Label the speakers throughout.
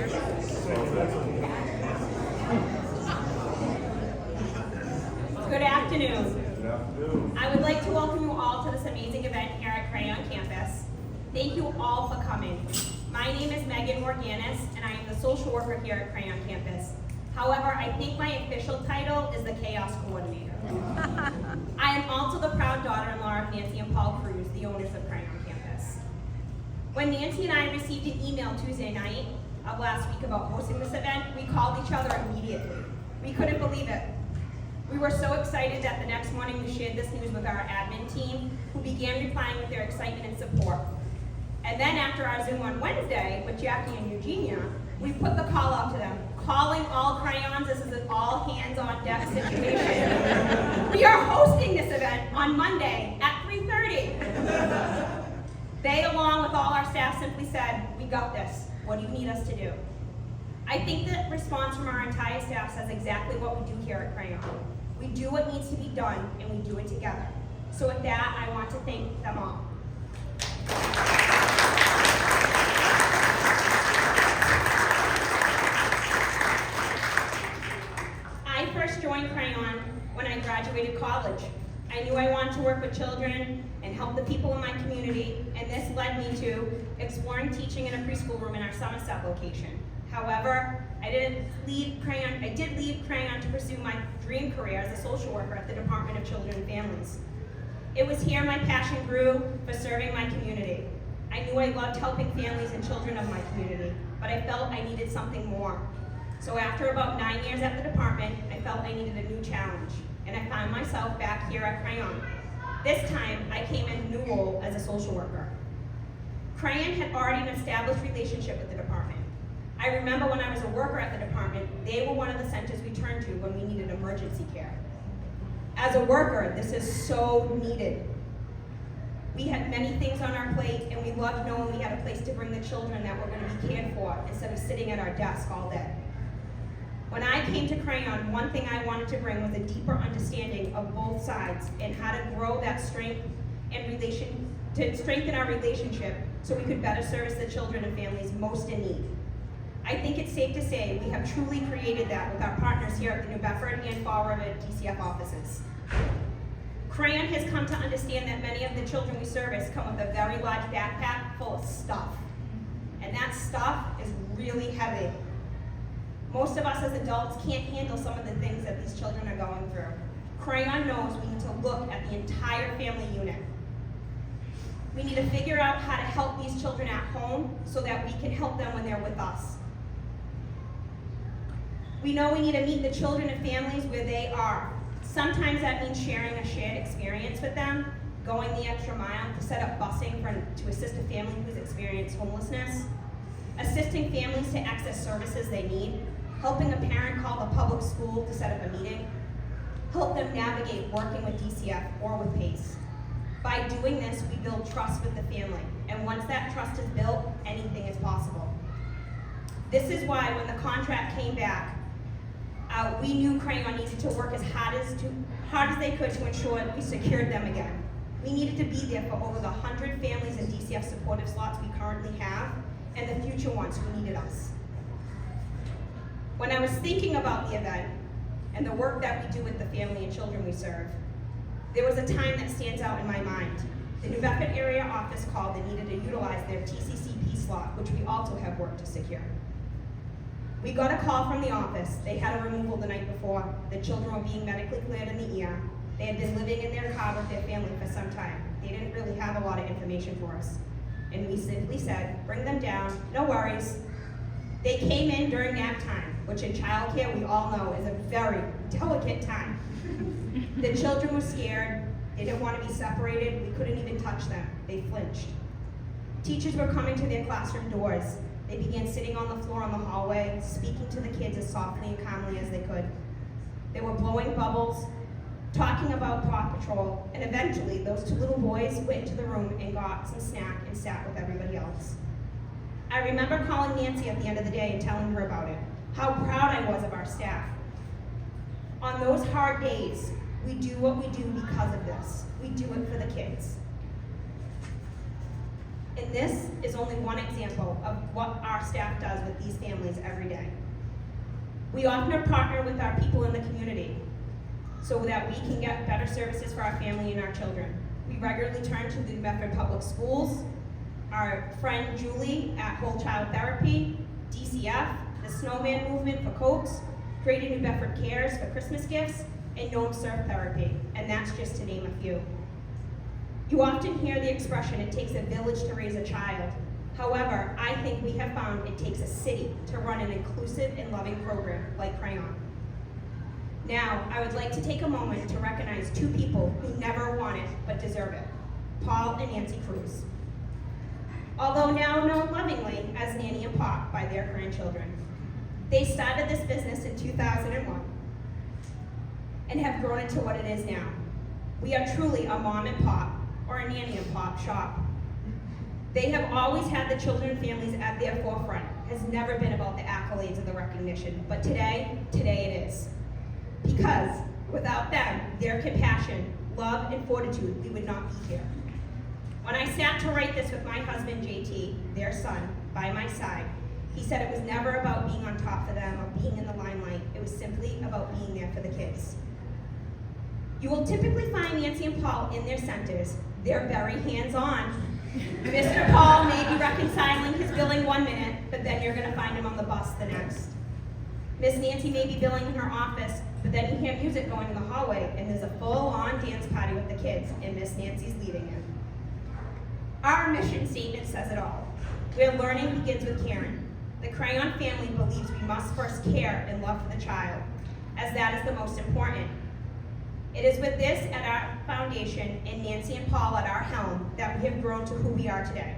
Speaker 1: Good afternoon. I would like to welcome you all to this amazing event here at Crayon Campus. Thank you all for coming. My name is Megan Morganis, and I am the social worker here at Crayon Campus. However, I think my official title is the Chaos Coordinator. I am also the proud daughter-in-law of Nancy and Paul Cruz, the owners of Crayon Campus. When Nancy and I received an email Tuesday night of last week about hosting this event, we called each other immediately. We couldn't believe it. We were so excited that the next morning we shared this news with our admin team, who began replying with their excitement and support. And then after our Zoom on Wednesday with Jackie and Eugenia, we put the call out to them, calling all crayons. This is an all hands on deck situation. We are hosting this event on Monday at 3:30. They, along with all our staff, simply said, "We got this. What do you need us to do?" I think the response from our entire staff says exactly what we do here at Crayon. We do what needs to be done, and we do it together. So with that, I want to thank them all. I first joined Crayon when I graduated college. I knew I wanted to work with children and help the people in my community, and this led me to exploring teaching in a preschool room in our Somerset location. However, I did leave Crayon to pursue my dream career as a social worker at the Department of Children and Families. It was here my passion grew for serving my community. I knew I loved helping families and children of my community, but I felt I needed something more. So after about 9 years at the department, I felt I needed a new challenge, and I found myself back here at Crayon. This time, I came in a new role as a social worker. Crayon had already an established relationship with the department. I remember when I was a worker at the department, they were one of the centers we turned to when we needed emergency care. As a worker, this is so needed. We had many things on our plate, and we loved knowing we had a place to bring the children that were going to be cared for instead of sitting at our desk all day. When I came to Crayon, one thing I wanted to bring was a deeper understanding of both sides and how to grow that strength and to strengthen our relationship so we could better service the children and families most in need. I think it's safe to say we have truly created that with our partners here at the New Bedford and Fall River DCF offices. Crayon has come to understand that many of the children we service come with a very large backpack full of stuff. And that stuff is really heavy. Most of us as adults can't handle some of the things that these children are going through. Crayon knows we need to look at the entire family unit. We need to figure out how to help these children at home so that we can help them when they're with us. We know we need to meet the children and families where they are. Sometimes that means sharing a shared experience with them, going the extra mile to set up busing to assist a family who's experienced homelessness, assisting families to access services they need, helping a parent call the public school to set up a meeting, help them navigate working with DCF or with PACE. By doing this, we build trust with the family, and once that trust is built, anything is possible. This is why when the contract came back, we knew Crayon needed to work as hard as they could to ensure we secured them again. We needed to be there for over the 100 families in DCF supportive slots we currently have, and the future ones who needed us. When I was thinking about the event and the work that we do with the family and children we serve, there was a time that stands out in my mind. The New Bedford area office called and needed to utilize their TCCP slot, which we also have worked to secure. We got a call from the office. They had a removal the night before. The children were being medically cleared in the ER. They had been living in their car with their family for some time. They didn't really have a lot of information for us. And we simply said, bring them down, no worries. They came in during nap time, which in childcare we all know is a very delicate time. The children were scared. They didn't want to be separated. We couldn't even touch them. They flinched. Teachers were coming to their classroom doors. They began sitting on the floor in the hallway, speaking to the kids as softly and calmly as they could. They were blowing bubbles, talking about Paw Patrol, and eventually those two little boys went into the room and got some snack and sat with everybody else. I remember calling Nancy at the end of the day and telling her about it, how proud I was of our staff. On those hard days, we do what we do because of this. We do it for the kids. And this is only one example of what our staff does with these families every day. We often partner with our people in the community so that we can get better services for our family and our children. We regularly turn to the Bedford Public Schools, our friend Julie at Whole Child Therapy, DCF, the Snowman Movement for Coats, Greater New Bedford Cares for Christmas gifts, and Gnome Surf Therapy, and that's just to name a few. You often hear the expression, it takes a village to raise a child. However, I think we have found it takes a city to run an inclusive and loving program like Crayon. Now, I would like to take a moment to recognize two people who never won it but deserve it, Paul and Nancy Cruz. Although now known lovingly as Nanny and Pop by their grandchildren. They started this business in 2001 and have grown it to what it is now. We are truly a mom and pop, or a nanny and pop shop. They have always had the children and families at their forefront. It has never been about the accolades or the recognition, but today it is. Because without them, their compassion, love, and fortitude, we would not be here. When I sat to write this with my husband, JT, their son, by my side, he said it was never about being on top for them or being in the limelight. It was simply about being there for the kids. You will typically find Nancy and Paul in their centers. They're very hands-on. Mr. Paul may be reconciling his billing one minute, but then you're gonna find him on the bus the next. Miss Nancy may be billing in her office, but then you hear music going in the hallway and there's a full-on dance party with the kids, and Miss Nancy's leading it. Our mission statement says it all. Where learning begins with caring. The Crayon family believes we must first care and love for the child, as that is the most important. It is with this at our foundation and Nancy and Paul at our helm that we have grown to who we are today.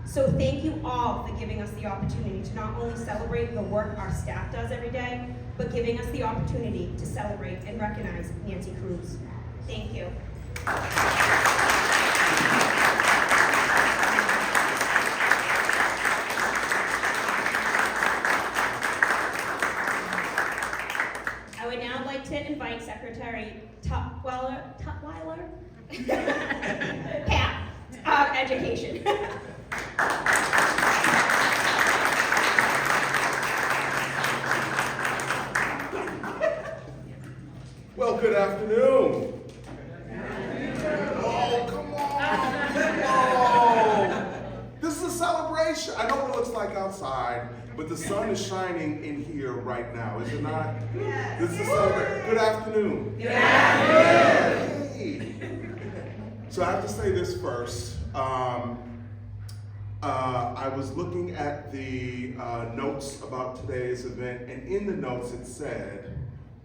Speaker 1: So thank you all for giving us the opportunity to not only celebrate the work our staff does every day, but giving us the opportunity to celebrate and recognize Nancy Cruz. Thank you. I would now like to invite Secretary Tutwiler, Pat, of Education.
Speaker 2: Well, good afternoon. Oh, come on. This is a celebration. I know what it looks like outside, but the sun is shining in here right now, is it not? Yes. This is a celebration. Good afternoon. Good afternoon. Hey. So I have to say this first. I was looking at the notes about today's event, and in the notes it said,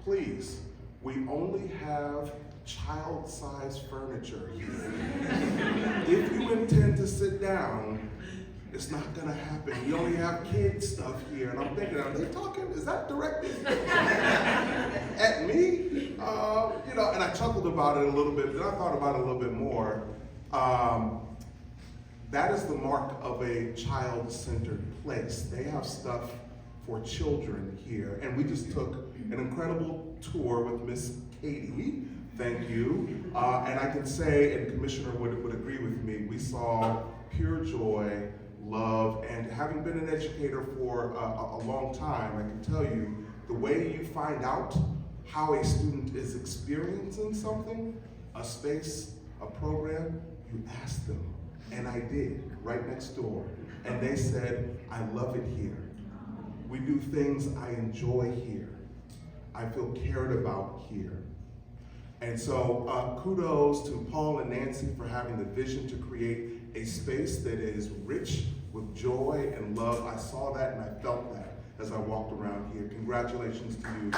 Speaker 2: please, we only have child-sized furniture here. If you intend to sit down, it's not gonna happen. We only have kid stuff here. And I'm thinking, are they talking, is that directed at me? And I chuckled about it a little bit, but I thought about it a little bit more. That is the mark of a child-centered place. They have stuff for children here. And we just took an incredible tour with Miss Katie, thank you. And I can say, and Commissioner would agree with me, we saw pure joy, love, and having been an educator for a long time, I can tell you, the way you find out how a student is experiencing something, a space, a program, you ask them. And I did, right next door. And they said, I love it here. We do things I enjoy here. I feel cared about here. And so kudos to Paul and Nancy for having the vision to create a space that is rich with joy and love. I saw that and I felt that as I walked around here. Congratulations to you.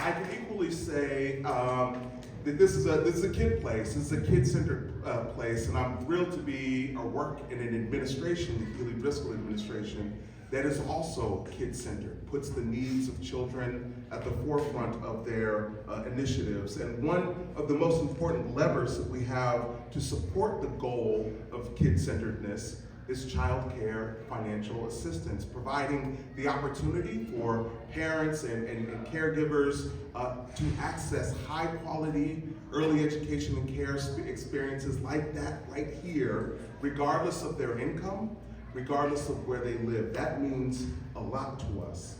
Speaker 2: I can equally say that this is a kid place. This is a kid-centered place, and I'm thrilled to be or work in an administration, the Healey-Driscoll administration, that is also kid-centered, puts the needs of children at the forefront of their initiatives. And one of the most important levers that we have to support the goal of kid-centeredness is child care financial assistance, providing the opportunity for parents and caregivers to access high quality early education and care experiences like that right here, regardless of their income, regardless of where they live. That means a lot to us.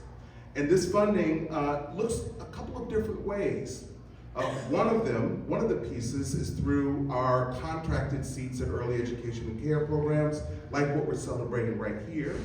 Speaker 2: And this funding looks a couple of different ways. One of the pieces is through our contracted seats at early education and care programs, like what we're celebrating right here.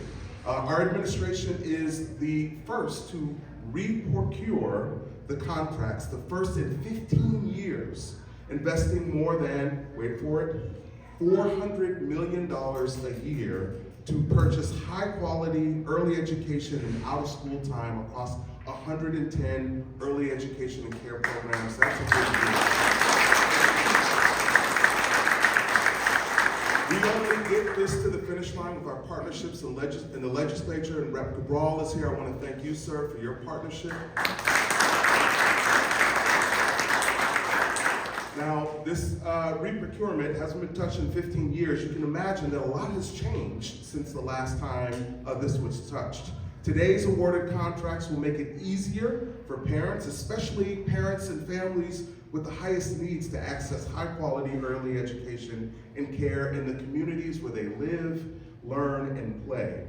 Speaker 2: Our administration is the first to re-procure the contracts, the first in 15 years, investing more than, wait for it, $400 million a year to purchase high quality early education and out of school time across 110 early education and care programs. That's a big deal. We only get this to the finish line with our partnerships in the legislature, and Rep. Cabral is here. I want to thank you, sir, for your partnership. Now, this re-procurement hasn't been touched in 15 years. You can imagine that a lot has changed since the last time this was touched. Today's awarded contracts will make it easier for parents, especially parents and families with the highest needs, to access high quality early education and care in the communities where they live, learn, and play.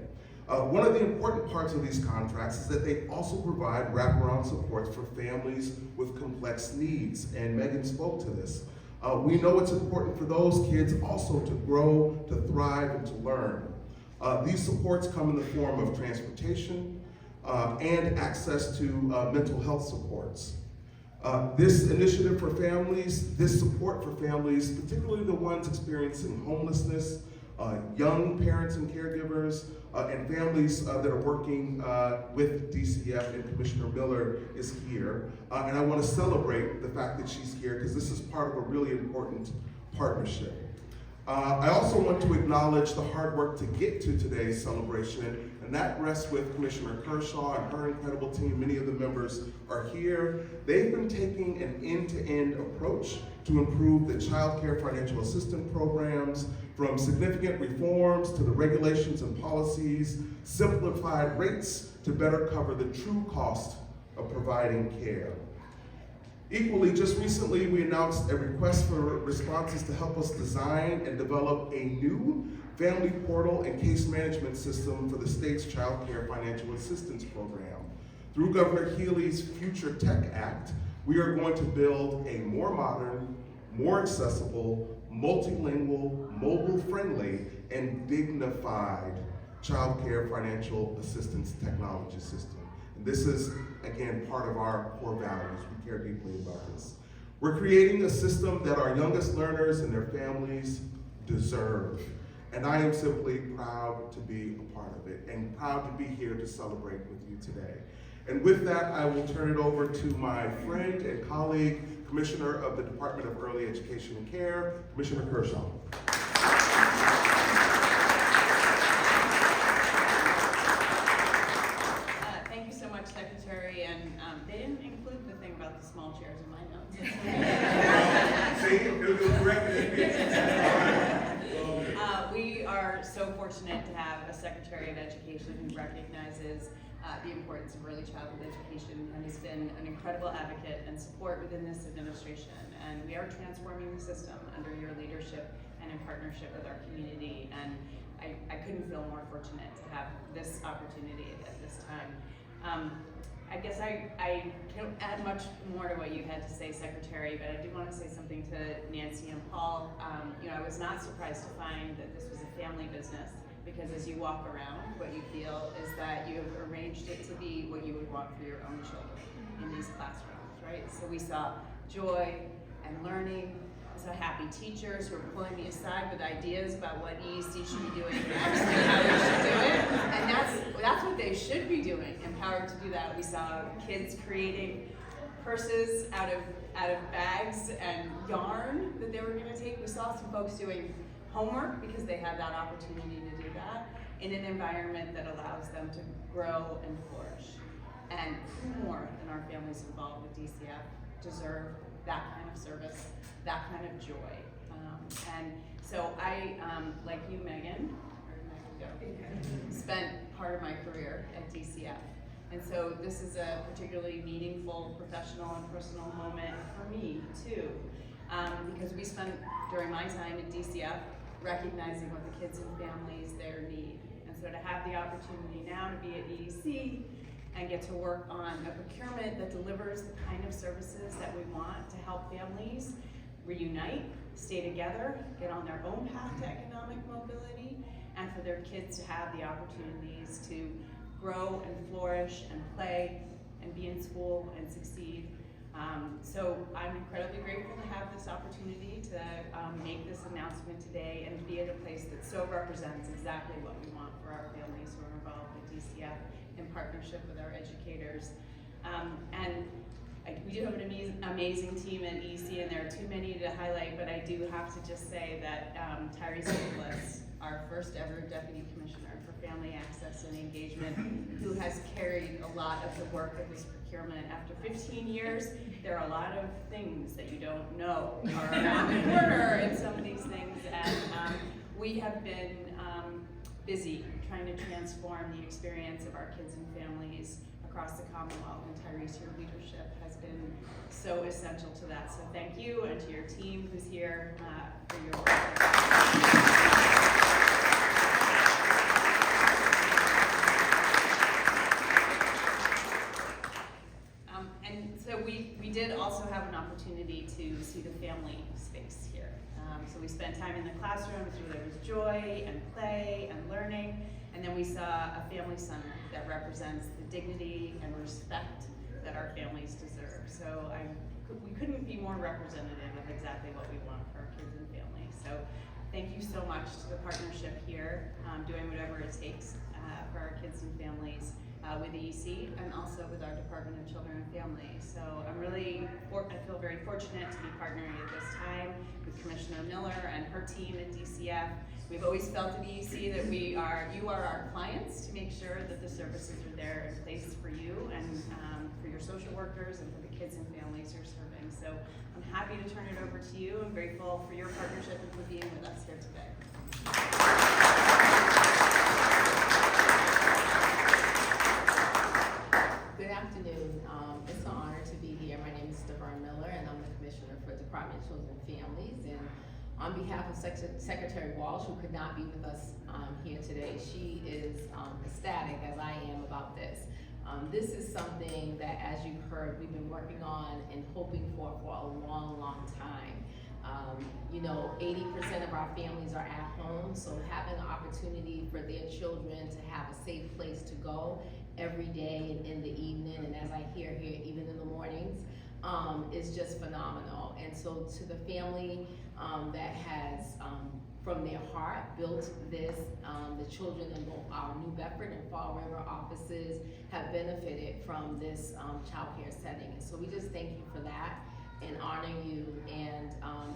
Speaker 2: One of the important parts of these contracts is that they also provide wraparound supports for families with complex needs, and Megan spoke to this. We know it's important for those kids also to grow, to thrive, and to learn. These supports come in the form of transportation and access to mental health supports. This initiative for families, this support for families, particularly the ones experiencing homelessness, young parents and caregivers, and families that are working with DCF, and Commissioner Miller is here. And I want to celebrate the fact that she's here, because this is part of a really important partnership. I also want to acknowledge the hard work to get to today's celebration, and that rests with Commissioner Kershaw and her incredible team. Many of the members are here. They've been taking an end-to-end approach to improve the child care financial assistance programs, from significant reforms to the regulations and policies, simplified rates to better cover the true cost of providing care. Equally, just recently we announced a request for responses to help us design and develop a new family portal and case management system for the state's child care financial assistance program. Through Governor Healey's Future Tech Act, we are going to build a more modern, more accessible, multilingual, mobile-friendly, and dignified child care financial assistance technology system. And this is, again, part of our core values. We care deeply about this. We're creating a system that our youngest learners and their families deserve. And I am simply proud to be a part of it, and proud to be here to celebrate with you today. And with that, I will turn it over to my friend and colleague, Commissioner of the Department of Early Education and Care, Commissioner Kershaw.
Speaker 3: Thank you so much, Secretary. And they didn't include the thing about the small chairs in my notes.
Speaker 2: See, it was corrected.
Speaker 3: We are so fortunate to have a Secretary of Education who recognizes the importance of early childhood education and has been an incredible advocate and support within this administration. And we are transforming the system under your leadership and in partnership with our community. And I couldn't feel more fortunate to have this opportunity at this time. I guess I can't add much more to what you had to say, Secretary, but I do want to say something to Nancy and Paul. I was not surprised to find that this was a family business, because as you walk around, what you feel is that you have arranged it to be what you would want for your own children in these classrooms, right? So we saw joy and learning. We saw happy teachers who were pulling me aside with ideas about what EEC should be doing next and how we should do it. And that's what they should be doing, empowered to do that. We saw kids creating purses out of bags and yarn that they were going to take. We saw some folks doing homework because they had that opportunity to do that in an environment that allows them to grow and flourish. And who more than our families involved with DCF deserve that kind of service, that kind of joy. And so I, like you, Megan, or ago. Spent part of my career at DCF. And so this is a particularly meaningful, professional, and personal moment for me, too. Because we spent, during my time at DCF, recognizing what the kids and families there need. And so to have the opportunity now to be at EDC and get to work on a procurement that delivers the kind of services that we want to help families reunite, stay together, get on their own path to economic mobility, and for their kids to have the opportunities to grow and flourish and play and be in school and succeed. So I'm incredibly grateful to have this opportunity to make this announcement today and be at a place that so represents exactly what we want for our families who are involved with DCF in partnership with our educators. We do have an amazing team at EDC, and there are too many to highlight, but I do have to just say that Tyrese Nicholas, our first ever Deputy Commissioner for Family Access and Engagement, who has carried a lot of the work of this procurement. After 15 years, there are a lot of things that you don't know are around the corner in some of these things, and we have been busy trying to transform the experience of our kids and families across the Commonwealth, and Tyrese, your leadership has been so essential to that. So thank you, and to your team who's here for your work. We did also have an opportunity to see the family space here. So we spent time in the classrooms where there was joy and play and learning, and then we saw a family center that represents the dignity and respect that our families deserve. So we couldn't be more representative of exactly what we want for our kids and families. So thank you so much to the partnership here, doing whatever it takes for our kids and families. With EEC and also with our Department of Children and Families. So I feel very fortunate to be partnering at this time with Commissioner Miller and her team at DCF. We've always felt at EEC that you are our clients, to make sure that the services are there in place for you and for your social workers and for the kids and families you're serving. So I'm happy to turn it over to you. I'm grateful for your partnership and for being with us here today.
Speaker 4: Good afternoon. It's an honor to be here. My name is Staverne Miller, and I'm the Commissioner for Department of Children and Families. And on behalf of Secretary Walsh, who could not be with us here today, she is ecstatic, as I am, about this. This is something that, as you've heard, we've been working on and hoping for a long, long time. 80% of our families are at home, so having an opportunity for their children to have a safe place to go every day and in the evening, and as I hear here, even in the mornings, is just phenomenal. And so to the family that has, from their heart, built this, the children in both our New Bedford and Fall River offices have benefited from this child care setting. And so we just thank you for that and honor you, and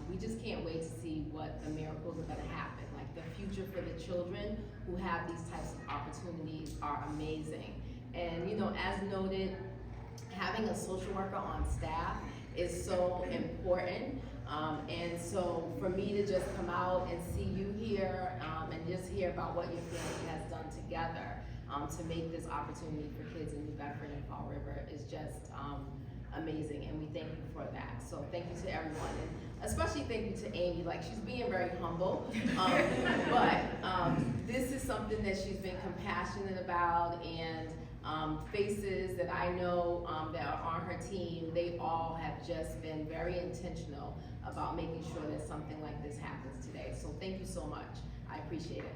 Speaker 4: we just can't wait to see what the miracles are gonna happen. Like, the future for the children who have these types of opportunities are amazing. And as noted, having a social worker on staff is so important. And so for me to just come out and see you here and just hear about what your family has done together to make this opportunity for kids in New Bedford and Fall River is just amazing, and we thank you for that. So thank you to everyone, and especially thank you to Amy. Like, she's being very humble, but this is something that she's been compassionate about, and faces that I know that are on her team, they all have just been very intentional about making sure that something like this happens today. So thank you so much. I appreciate it.